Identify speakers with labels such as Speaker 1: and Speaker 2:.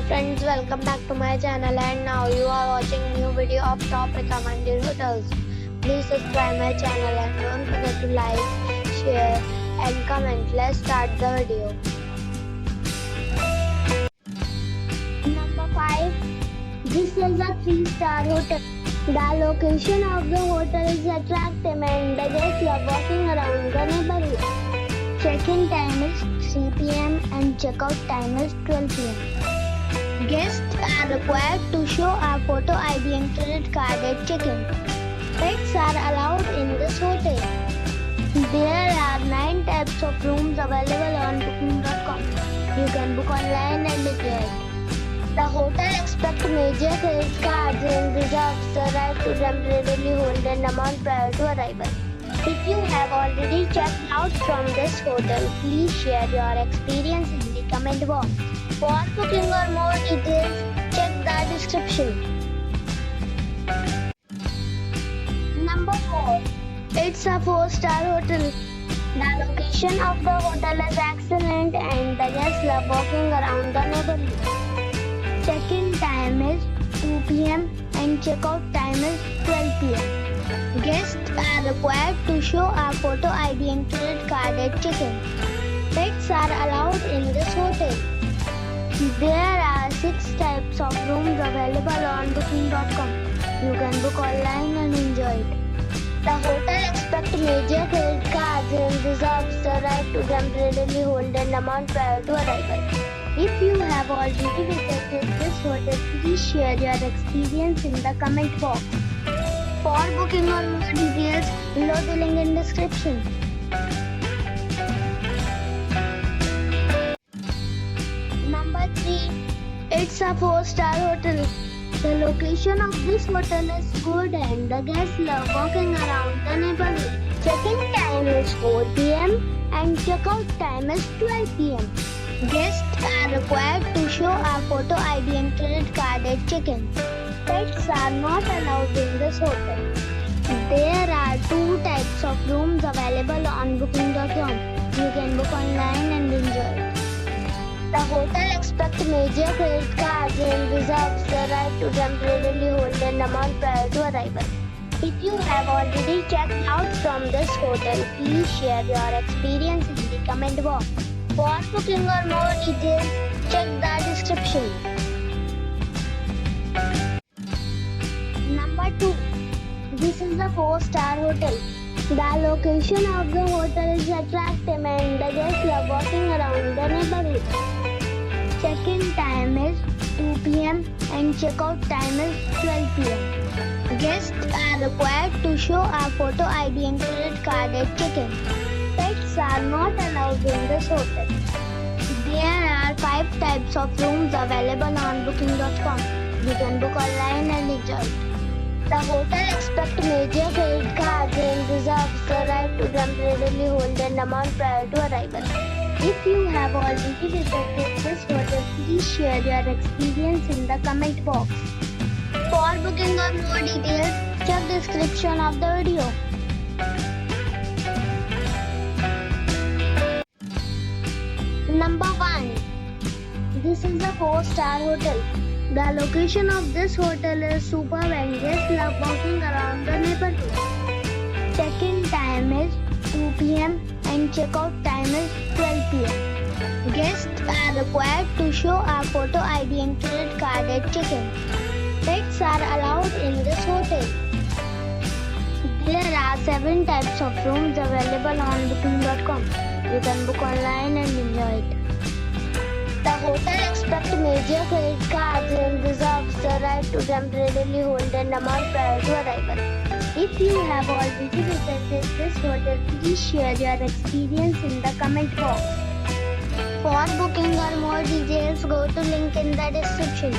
Speaker 1: friends, welcome back to my channel, and now you are watching new video of top recommended hotels. Please subscribe my channel and don't forget to like, share and comment. Let's start the video. Number 5. This is a 3-star hotel. The location of the hotel is attractive and the guests love walking around the neighborhood. Check-in time is 3 p.m. and check-out time is 12 p.m. Guests are required to show a photo ID and credit card at check-in. Pets are allowed in this hotel. There are 9 types of rooms available on booking.com. You can book online and enjoy it. The hotel accepts major credit cards and reserves the right to temporarily hold an amount prior to arrival. If you have already checked out from this hotel, please share your experience in the comment box. For booking or more details, check the description. Number 4. It's a 4-star hotel. The location of the hotel is excellent and the guests love walking around the neighborhood. Check-in time is 2 p.m. and check-out time is 12 p.m. Guests are required to show a photo ID and credit card at check-in. Pets are allowed in this hotel. There are 6 types of rooms available on booking.com. You can book online and enjoy it. The hotel accepts major credit cards and reserves the right to temporarily hold an amount prior to arrival. If you have already visited this hotel, please share your experience in the comment box. For booking or more details, below the link in description. Number 3. It's a 4-star hotel. The location of this hotel is good and the guests love walking around the neighborhood. Check-in time is 4 p.m. and check-out time is 12 p.m. Guests are required to show a photo ID and credit card at check-in. Pets are not allowed in this hotel. There are 2 types of rooms available on booking.com. You can book online and enjoy it. The hotel accepts major credit cards and reserves the right to temporarily hold an amount prior to arrival. If you have already checked out from this hotel, please share your experience in the comment box. For booking or more details, check the description. Number 2. This is a 4-star hotel. The location of the hotel is attractive and the guests love walking around the neighborhood. Check-in time is 2 p.m. and check-out time is 12 p.m. Guests are required to show a photo ID and credit card at check-in. Pets are not allowed in this hotel. There are 5 types of rooms available on booking.com. You can book online and enjoy it. The hotel accepts major credit cards and reserves the right to temporarily hold an amount prior to arrival. If you have already visited this hotel, please share your experience in the comment box. For booking or more details, check the description of the video. Number 1. This is a 4-star hotel. The location of this hotel is superb and guests love walking around the neighborhood. Check-in time is 2 p.m. and check-out time is 12 p.m. Guests are required to show a photo ID and credit card at check-in. Pets are allowed in this hotel. There are 7 types of rooms available on booking.com. You can book online and enjoy it. The hotel accepts major credit cards and reserves the right to temporarily hold an amount prior to arrival. If you have already visited this hotel, please share your experience in the comment box. For booking or more details, go to link in the description.